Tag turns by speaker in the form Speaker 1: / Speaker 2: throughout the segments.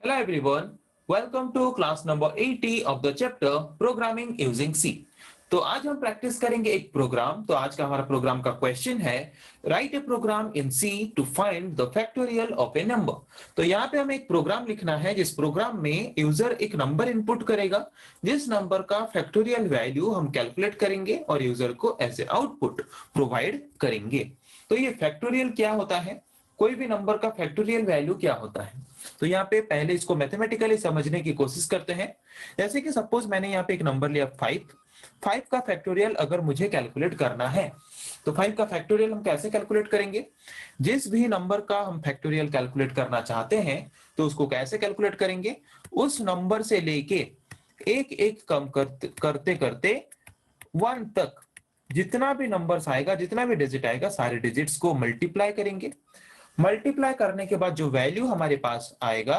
Speaker 1: Hello everyone, welcome to class number 80 of the chapter Programming using C। तो आज हम practice करेंगे एक प्रोग्राम। तो आज का हमारा प्रोग्राम का क्वेश्चन है write a program in C to find the factorial of a number. तो यहाँ पे हमें एक प्रोग्राम लिखना है जिस प्रोग्राम में यूजर एक नंबर इनपुट करेगा, जिस नंबर का फैक्टोरियल वैल्यू हम कैलकुलेट करेंगे और यूजर को एज ए आउटपुट प्रोवाइड करेंगे। तो ये फैक्टोरियल क्या होता है, कोई भी नंबर का फैक्टोरियल वैल्यू क्या होता है। तो यहाँ पे पहले इसको मैथमेटिकली समझने की कोशिश करते हैं। जैसे कि सपोज मैंने यहाँ पे एक नंबर लिया 5। 5 का फैक्टोरियल अगर मुझे कैलकुलेट करना है तो 5 का फैक्टोरियल हम कैसे कैलकुलेट करेंगे। जिस भी नंबर का हम फैक्टोरियल कैलकुलेट करना चाहते हैं तो उसको कैसे कैलकुलेट करेंगे, उस नंबर से लेके एक एक कम करते करते करते 1 तक जितना भी नंबर्स आएगा, जितना भी डिजिट आएगा, सारे डिजिट्स को मल्टीप्लाई करेंगे। मल्टीप्लाई करने के बाद जो वैल्यू हमारे पास आएगा,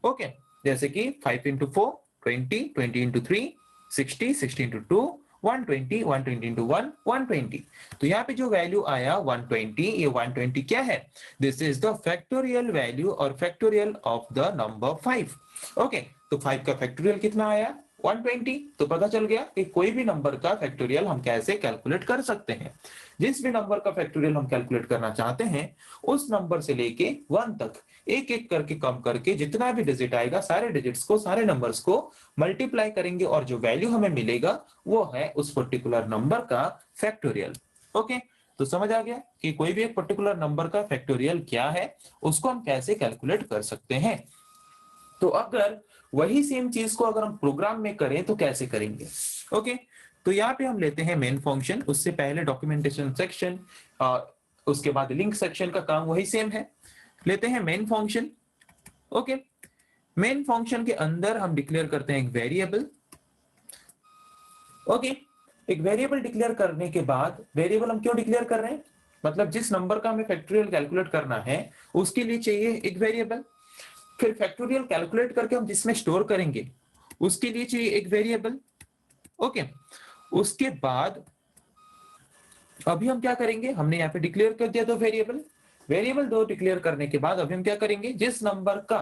Speaker 1: ओके, जैसे कि 5 इंटू 4 20, 20 इंटू 3 60, 60 इंटू 2 120, 120 इंटू 1 120। तो यहाँ पे जो वैल्यू आया 120, ये 120 क्या है, this is the factorial value और factorial of the number 5। Okay, तो 5 का फैक्टोरियल कितना आया 120। तो पता चल गया कि कोई भी नंबर का फैक्टोरियल हम कैसे कैलकुलेट कर सकते हैं। जिस भी नंबर का फैक्टोरियल हम कैलकुलेट करना चाहते हैं उस नंबर से लेके 1 तक एक एक करके कम करके जितना भी डिजिट आएगा, सारे डिजिट्स को, सारे नंबर्स को मल्टीप्लाई करेंगे और जो वैल्यू हमें मिलेगा वो है उस पर्टिकुलर नंबर का फैक्टोरियल। ओके, तो समझ आ गया कि कोई भी एक पर्टिकुलर नंबर का फैक्टोरियल क्या है, उसको हम कैसे कैलकुलेट कर सकते हैं। तो अगर वही सेम चीज को अगर हम प्रोग्राम में करें तो कैसे करेंगे। ओके, तो यहाँ पे हम लेते हैं मेन फंक्शन। उससे पहले डॉक्यूमेंटेशन सेक्शन, उसके बाद लिंक सेक्शन का काम वही सेम है। लेते हैं main function. Okay, main function के अंदर हम डिक्लेयर करते हैं एक वेरिएबल। ओके, एक वेरिएबल डिक्लेयर करने के बाद, वेरिएबल हम क्यों डिक्लेयर कर रहे हैं, मतलब जिस नंबर का हमें फैक्टोरियल कैलकुलेट करना है उसके लिए चाहिए एक वेरिएबल। फिर फैक्टोरियल कैलकुलेट करके हम जिसमें स्टोर करेंगे उसके लिए चाहिए एक वेरिएबल। ओके, उसके बाद अभी हम क्या करेंगे, हमने यहाँ पे डिक्लेयर कर दिया दो वेरिएबल। वेरिएबल दो डिक्लेयर करने के बाद अभी हम क्या करेंगे, जिस नंबर का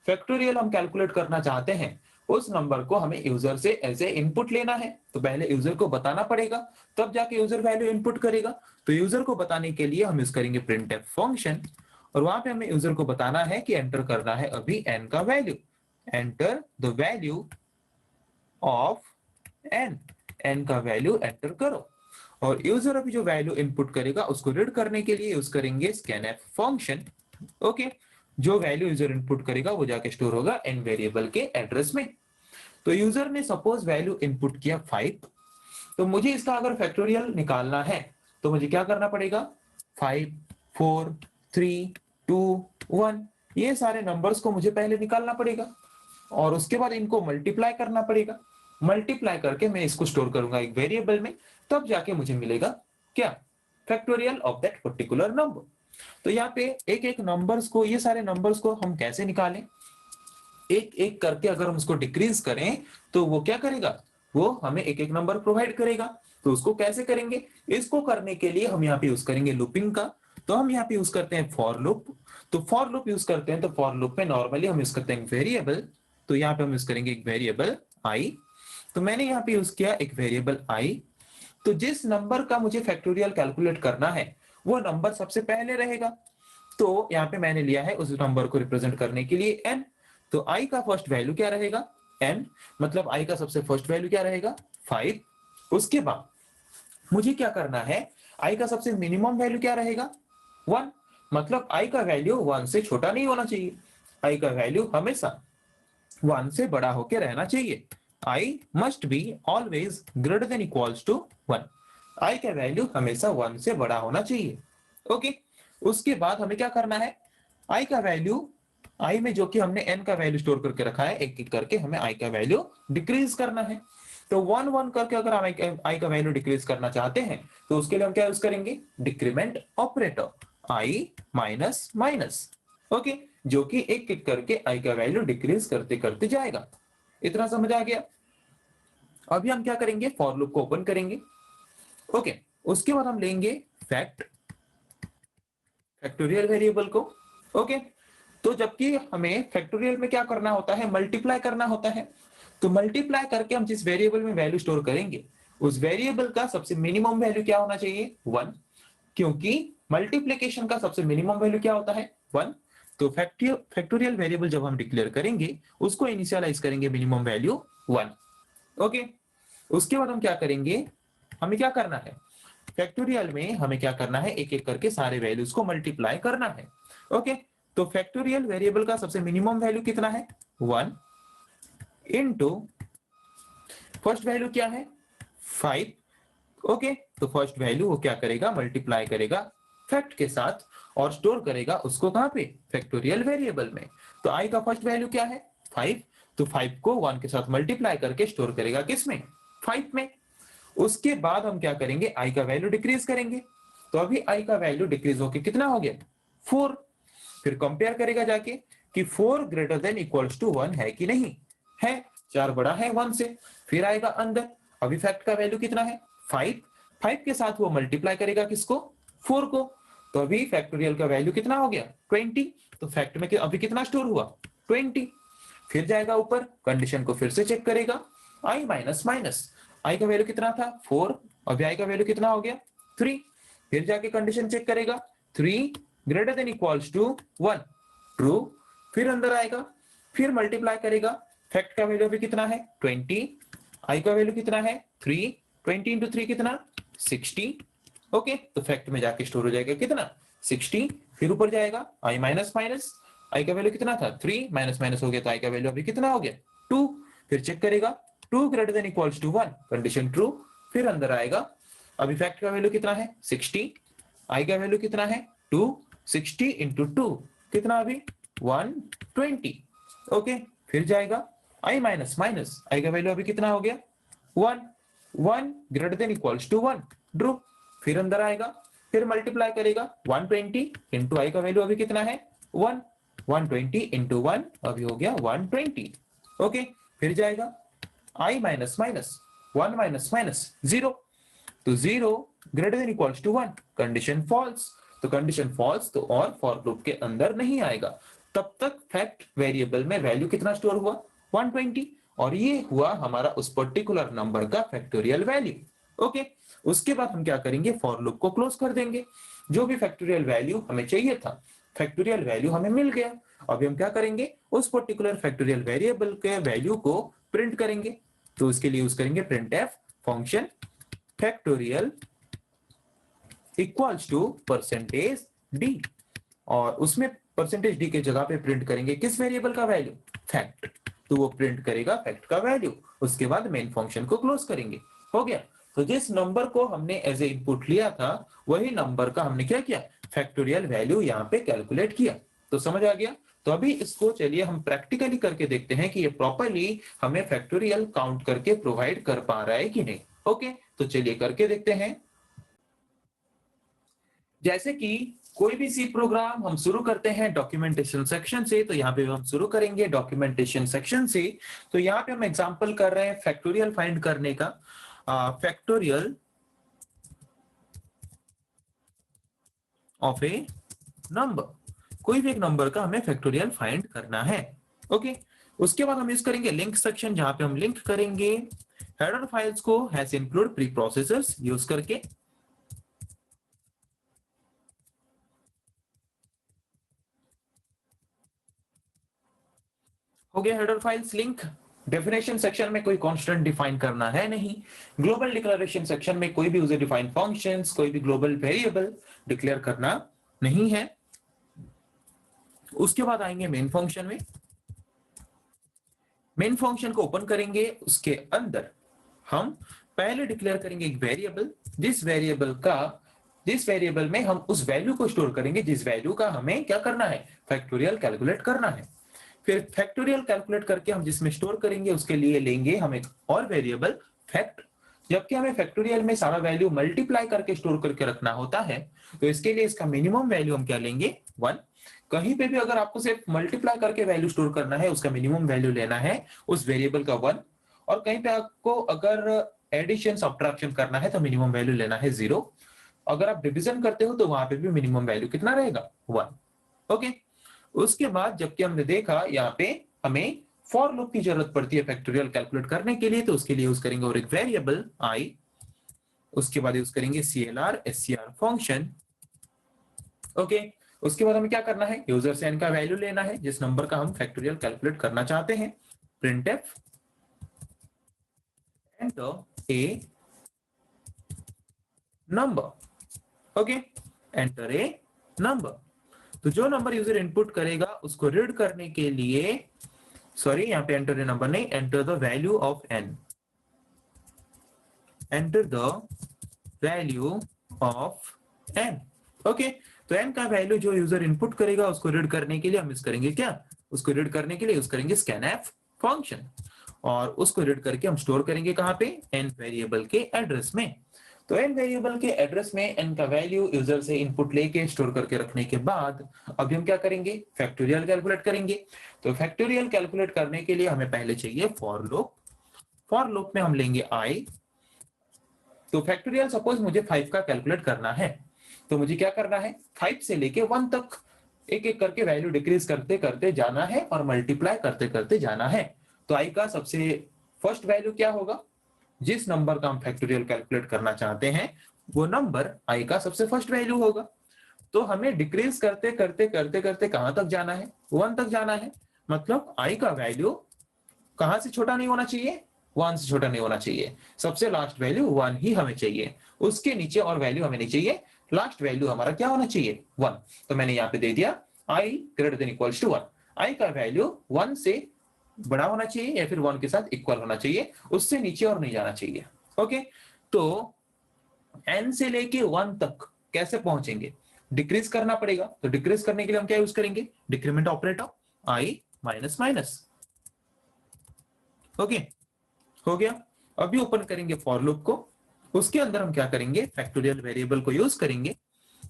Speaker 1: फैक्टोरियल हम कैलकुलेट करना चाहते हैं उस नंबर को हमें यूजर से एज ए इनपुट लेना है। तो पहले यूजर को बताना पड़ेगा, तब जाके यूजर वैल्यू इनपुट करेगा। तो यूजर को बताने के लिए हम यूज करेंगे प्रिंटफ फंक्शन, और वहां पे हमें यूजर को बताना है कि एंटर करना है अभी n का value, enter the value of n, n का वैल्यू एंटर करो। और यूजर अभी जो वैल्यू इनपुट करेगा उसको रीड करने के लिए यूज करेंगे स्कैनफ फंक्शन। ओके, जो वैल्यू यूजर इनपुट करेगा वो जाके स्टोर होगा n वेरिएबल के एड्रेस में। तो यूजर ने सपोज वैल्यू इनपुट किया 5, तो मुझे इसका अगर फैक्टोरियल निकालना है तो मुझे क्या करना पड़ेगा, 5 4 3 2 1, ये सारे नंबर्स को मुझे पहले निकालना पड़ेगा और उसके बाद इनको मल्टीप्लाई करना पड़ेगा। मल्टीप्लाई करके मैं इसको स्टोर करूंगा एक वेरिएबल में, तब जाके मुझे मिलेगा क्या, factorial of that particular number. तो यहाँ पे एक एक नंबर्स को, ये सारे नंबर्स को हम कैसे निकालें, एक एक करके अगर हम उसको डिक्रीज करें तो वो क्या करेगा, वो हमें एक एक नंबर प्रोवाइड करेगा। तो उसको कैसे करेंगे, इसको करने के लिए हम यहाँ पे यूज करेंगे लूपिंग का। तो हम यहाँ पे यूज करते हैं फॉर लूप। तो फॉर लूप यूज करते हैं, तो फॉर लूप में नॉर्मली हम यूज करते हैं वेरिएबल। तो यहाँ पे हम यूज करेंगे एक वेरिएबल आई। तो मैंने यहाँ पे यूज किया एक वेरिएबल आई। तो जिस नंबर का मुझे फैक्टोरियल कैलकुलेट करना है वो नंबर सबसे पहले रहेगा। तो यहाँ पे मैंने लिया है उस नंबर को रिप्रेजेंट करने के लिए n। तो i का फर्स्ट वैल्यू क्या रहेगा, n, मतलब i का सबसे फर्स्ट वैल्यू क्या रहेगा 5। उसके बाद मुझे क्या करना है, i का सबसे मिनिमम वैल्यू क्या रहेगा 1, मतलब i का वैल्यू 1 से छोटा नहीं होना चाहिए। i का वैल्यू हमेशा 1 से बड़ा होकर रहना चाहिए। i must be always greater than equals to 1। i का वैल्यू हमेशा 1 से बड़ा होना चाहिए। ओके, उसके बाद हमें क्या करना है, i का वैल्यू, i में जो कि हमने n का वैल्यू स्टोर करके रखा है, एक एक करके हमें i का वैल्यू डिक्रीज करना है। तो 1 1 करके अगर हम i का वैल्यू डिक्रीज करना चाहते हैं तो उसके लिए हम क्या यूज करेंगे, decrement operator, i minus minus. Okay, जो कि एक एक करके i का वैल्यू डिक्रीज करते करते जाएगा। इतना समझ आ गया। अभी हम क्या करेंगे, फॉर लूप को ओपन करेंगे। ओके, उसके बाद हम लेंगे फैक्टोरियल वेरिएबल को। ओके, तो जबकि हमें फैक्टोरियल में क्या करना होता है, मल्टीप्लाई करना होता है। तो मल्टीप्लाई करके हम जिस वेरिएबल में वैल्यू स्टोर करेंगे उस वेरिएबल का सबसे मिनिमम वैल्यू क्या होना चाहिए, 1, क्योंकि मल्टीप्लिकेशन का सबसे मिनिमम वैल्यू क्या होता है, 1। तो फैक्टोरियल वेरिएबल जब हम डिक्लेयर करेंगे उसको इनिशियलाइज करेंगे मिनिमम वैल्यू 1। ओके, उसके बाद हम क्या करेंगे, हमें क्या करना है, फैक्टोरियल में हमें क्या करना है, एक एक करके सारे वैल्यूज को मल्टीप्लाई करना है। ओके, तो फैक्टोरियल वेरिएबल का सबसे मिनिमम वैल्यू कितना है, 1 इनटू फर्स्ट वैल्यू क्या है, 5। ओके, तो फर्स्ट वैल्यू वो क्या करेगा, मल्टीप्लाई करेगा फैक्ट के साथ और स्टोर करेगा उसको कहां पे, फैक्टोरियल वेरिएबल में। तो आई का फर्स्ट वैल्यू क्या है, 5। तो 5 को 1 के साथ मल्टीप्लाई करके स्टोर करेगा किसमें, 5 में। उसके बाद हम क्या करेंगे, आई का वैल्यू डिक्रीज करेंगे। तो अभी आई का वैल्यू डिक्रीज होके कितना हो गया, 4। फिर कंपेयर करेगा जाके कि 4 ग्रेटर देन इक्वल्स टू 1 है कि नहीं है, 4 बड़ा है 1 से। फिर आएगा अंदर, अभी फैक्ट का वैल्यू कितना है, 5। 5 के साथ वो मल्टीप्लाई करेगा किसको, 4 को। तो अभी फैक्टोरियल का वैल्यू कितना हो गया, 20। तो फैक्ट में अभी कितना स्टोर हुआ, 20। फिर जाएगा ऊपर, कंडीशन को फिर से चेक करेगा, आई माइनस माइनस, आई का वैल्यू कितना था, 4। अभी आई का वैल्यू कितना हो गया, 3। फिर जाके कंडीशन चेक करेगा, 3 greater than equals to 1, true. फिर अंदर आएगा, फिर मल्टीप्लाई करेगा, फैक्ट का वैल्यू अभी कितना है, 20। आई का वैल्यू कितना है, 3। 20 इंटू 3 कितना, 60। ओके, तो फैक्ट में जाके स्टोर हो जाएगा कितना, 60। फिर ऊपर जाएगा, आई माइनस माइनस, आई का वैल्यू कितना था, 3 माइनस माइनस हो गया तो आई का वैल्यू अभी कितना हो गया, 2। फिर चेक करेगा, 2 greater than equals to 1, condition true. फिर अंदर आएगा, अभी फैक्ट का वैल्यू कितना है, 60। आई का वैल्यू कितना है, 2। 60 इंटू 2 कितना अभी, 120। ओके, फिर जाएगा, आई माइनस माइनस, आई का वैल्यू अभी कितना हो गया, 1। 1 greater than equals to 1, true. फिर अंदर आएगा, फिर मल्टीप्लाई करेगा, 120 इंटू आई का वैल्यू अभी कितना है, 1। 120 इंटू 1 अभी हो गया 120। ओके, फिर जाएगा, i minus minus, 1 minus minus 0। तो 0 greater than equals to 1, condition false. तो कंडीशन फॉल्स तो और फॉर लूप के अंदर नहीं आएगा। तब तक फैक्ट वेरिएबल में वैल्यू कितना स्टोर हुआ, 120, और ये हुआ हमारा उस पर्टिकुलर नंबर का फैक्टोरियल वैल्यू। ओके, उसके बाद हम क्या करेंगे, फॉर लूप को क्लोज कर देंगे। जो भी फैक्टोरियल वैल्यू हमें चाहिए था, फैक्टोरियल वैल्यू हमें मिल गया। अभी हम क्या करेंगे, उस पर्टिकुलर फैक्टोरियल वेरिएबल के वैल्यू को प्रिंट करेंगे। तो उसके लिए यूज करेंगे printf function factorial equals to percentage d, और उसमें परसेंटेज डी के जगह पे प्रिंट करेंगे किस वेरिएबल का वैल्यू, फैक्ट। तो वो प्रिंट करेगा फैक्ट का वैल्यू। उसके बाद मेन फंक्शन को क्लोज करेंगे, हो गया। तो जिस नंबर को हमने एज ए इनपुट लिया था वही नंबर का हमने क्या किया, फैक्टोरियल वैल्यू यहाँ पे कैलकुलेट किया। तो समझ आ गया। तो अभी इसको चलिए हम प्रैक्टिकली करके देखते हैं कि ये प्रॉपरली हमें फैक्टोरियल काउंट करके प्रोवाइड कर पा रहा है कि नहीं। ओके, तो चलिए करके देखते हैं। जैसे कि कोई भी सी प्रोग्राम हम शुरू करते हैं डॉक्यूमेंटेशन सेक्शन से, तो यहाँ पे हम शुरू करेंगे डॉक्यूमेंटेशन सेक्शन से। तो यहाँ पे हम एग्जांपल कर रहे हैं फैक्टोरियल फाइंड करने का, फैक्टोरियल ऑफ ए नंबर। कोई भी एक नंबर का हमें फैक्टोरियल फाइंड करना है। ओके, उसके बाद हम यूज करेंगे लिंक सेक्शन, जहां पे हम लिंक करेंगे हेडर फाइल्स को has include pre processors use करके। हो गया header files link. Definition section में कोई कांस्टेंट डिफाइन करना है नहीं। ग्लोबल डिक्लेरेशन सेक्शन में कोई भी यूजर डिफाइंड फंक्शंस, कोई भी ग्लोबल वेरिएबल डिक्लेयर करना नहीं है। उसके बाद आएंगे मेन फंक्शन में। मेन फंक्शन को ओपन करेंगे, उसके अंदर हम पहले डिक्लेयर करेंगे एक वेरिएबल, जिस वेरिएबल में हम उस वैल्यू को स्टोर करेंगे जिस वैल्यू का हमें क्या करना है, फैक्टोरियल कैलकुलेट करना है। फिर फैक्टोरियल कैलकुलेट करके हम जिसमें स्टोर करेंगे उसके लिए लेंगे हम एक और वेरिएबल फैक्ट। जबकि हमें फैक्टोरियल में सारा वैल्यू मल्टीप्लाई करके स्टोर करके रखना होता है, तो इसके लिए इसका मिनिमम वैल्यू हम क्या लेंगे, 1। कहीं पे भी अगर आपको सिर्फ मल्टीप्लाई करके वैल्यू स्टोर करना है, उसका मिनिमम वैल्यू लेना है उस वेरिएबल का 1। और कहीं पे आपको अगर एडिशन सब्ट्रैक्शन करना है तो मिनिमम वैल्यू लेना है 0। अगर आप डिवीजन करते हो तो वहां पे भी मिनिमम वैल्यू कितना रहेगा, 1। ओके, उसके बाद जबकि हमने देखा यहाँ पे हमें फॉर लूप की जरूरत पड़ती है फैक्टोरियल कैलकुलेट करने के लिए, तो उसके लिए यूज करेंगे और एक वेरिएबल आई, उसके बाद यूज करेंगे CLR SCR फंक्शन। ओके, उसके बाद हमें क्या करना है, यूजर से n का वैल्यू लेना है जिस नंबर का हम फैक्टोरियल कैलकुलेट करना चाहते हैं। printf enter a number. Okay, enter a number. तो जो नंबर यूजर इनपुट करेगा उसको रीड करने के लिए, सॉरी यहाँ पे एंटर ए नंबर नहीं, enter the value of n, enter the value of n। Okay, तो n का वैल्यू जो यूजर इनपुट करेगा उसको रीड करने के लिए हम यूज करेंगे क्या, उसको रीड करने के लिए यूज करेंगे scanf फंक्शन, और उसको रीड करके हम स्टोर करेंगे कहाँ पे, n वेरिएबल के एड्रेस में। तो n वेरिएबल के एड्रेस में n का वैल्यू यूजर से इनपुट लेके स्टोर करके रखने के बाद अभी हम क्या करेंगे, फैक्टोरियल कैलकुलेट करेंगे। तो फैक्टोरियल कैलकुलेट करने के लिए हमें पहले चाहिए फॉर लूप। फॉर लूप में हम लेंगे i। तो फैक्टोरियल सपोज मुझे 5 का कैलकुलेट करना है, तो मुझे क्या करना है, 5 से लेके 1 तक एक एक करके वैल्यू डिक्रीज करते करते जाना है और मल्टीप्लाई करते करते जाना है। तो आई का सबसे फर्स्ट वैल्यू क्या होगा, जिस नंबर का हम फैक्टोरियल कैलकुलेट करना चाहते हैं वो नंबर आई का सबसे फर्स्ट वैल्यू होगा। तो हमें डिक्रीज करते करते करते करते कहां तक जाना है, 1 तक जाना है। मतलब आई का वैल्यू कहां से छोटा नहीं होना चाहिए, 1 से छोटा नहीं होना चाहिए, सबसे लास्ट वैल्यू 1 ही हमें चाहिए, उसके नीचे और वैल्यू हमें नहीं चाहिए, लास्ट वैल्यू हमारा क्या होना चाहिए, 1। तो मैंने यहाँ पे दे दिया i greater than equals to 1। I का वैल्यू 1 से बड़ा होना चाहिए या फिर 1 के साथ इक्वल होना चाहिए, उससे नीचे और नहीं जाना चाहिए। ओके, तो n से लेके 1 तक कैसे पहुंचेंगे, डिक्रीज करना पड़ेगा। तो डिक्रीज करने के लिए हम क्या यूज करेंगे, decrement operator, i minus minus. Okay, हो गया। अभी ओपन करेंगे फॉर लूप को, उसके अंदर हम क्या करेंगे, फैक्टोरियल वेरिएबल को यूज करेंगे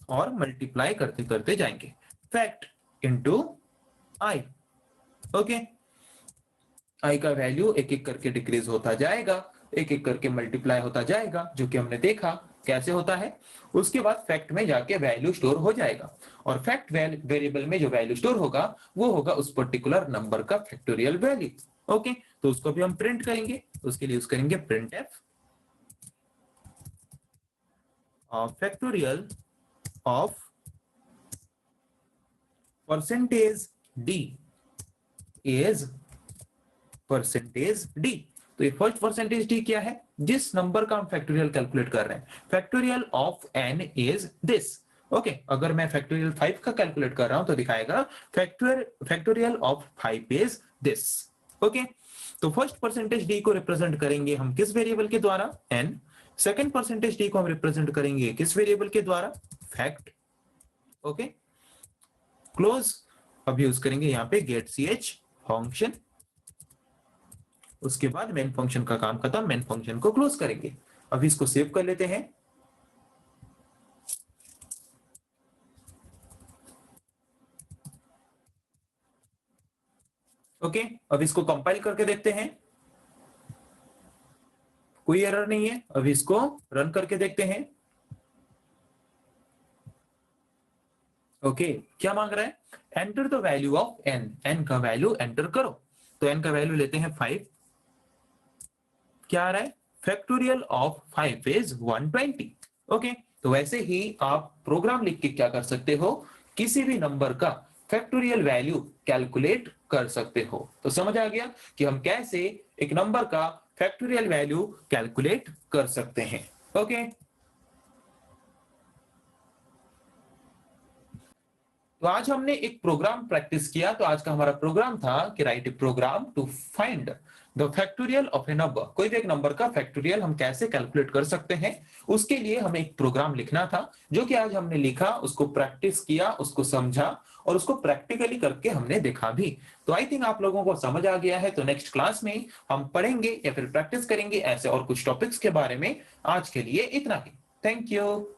Speaker 1: और मल्टीप्लाई करते करते जाएंगे, फैक्ट इनटू आई। ओके, आई का वैल्यू एक एक करके डिक्रीज होता जाएगा, एक एक करके मल्टीप्लाई होता जाएगा, जो कि हमने देखा कैसे होता है। उसके बाद फैक्ट में जाके वैल्यू स्टोर हो जाएगा, और फैक्ट वेरिएबल में जो वैल्यू स्टोर होगा वो होगा उस पर्टिकुलर नंबर का फैक्टोरियल वैल्यू। ओके, तो उसको भी हम प्रिंट करेंगे, उसके लिए यूज करेंगे printf factorial of percentage d is percentage d। तो ये फर्स्ट परसेंटेज d क्या है, जिस नंबर का हम फैक्टोरियल कैलकुलेट कर रहे हैं, factorial of n is this. Okay, अगर मैं फैक्टोरियल 5 का कैलकुलेट कर रहा हूं तो दिखाएगा factorial of 5 is this. Okay, तो फर्स्ट परसेंटेज d को रिप्रेजेंट करेंगे हम किस वेरिएबल के द्वारा, n। सेकंड परसेंटेज d को हम रिप्रेजेंट करेंगे किस वेरिएबल के द्वारा, फैक्ट। Okay, close. अब यूज करेंगे यहाँ पे गेट ch फंक्शन, उसके बाद मेन फंक्शन का काम खत्म, मेन फंक्शन को क्लोज करेंगे। अभी इसको सेव कर लेते हैं। ओके, अब इसको कंपाइल करके देखते हैं, कोई एरर नहीं है। अभी इसको रन करके देखते हैं। ओके, क्या मांग रहा है, enter the value of n, n का वैल्यू एंटर करो। तो n का वैल्यू लेते हैं 5। क्या आ रहा है, फैक्टोरियल ऑफ 5 इज 120। ओके, तो वैसे ही आप प्रोग्राम लिख के क्या कर सकते हो, किसी भी नंबर का फैक्टोरियल वैल्यू कैलकुलेट कर सकते हो। तो समझ आ गया कि हम कैसे एक नंबर का फैक्टोरियल वैल्यू कैलकुलेट कर सकते हैं। ओके, तो आज हमने एक प्रोग्राम प्रैक्टिस किया। तो आज का हमारा प्रोग्राम था कि write a program to find the factorial of a number. कोई भी एक नंबर का फैक्टोरियल हम कैसे कैलकुलेट कर सकते हैं, उसके लिए हमें एक प्रोग्राम लिखना था, जो कि आज हमने लिखा, उसको प्रैक्टिस किया, उसको समझा और उसको प्रैक्टिकली करके हमने देखा भी। तो आई थिंक आप लोगों को समझ आ गया है। तो नेक्स्ट क्लास में हम पढ़ेंगे या फिर प्रैक्टिस करेंगे ऐसे और कुछ टॉपिक्स के बारे में। आज के लिए इतना ही। Thank you.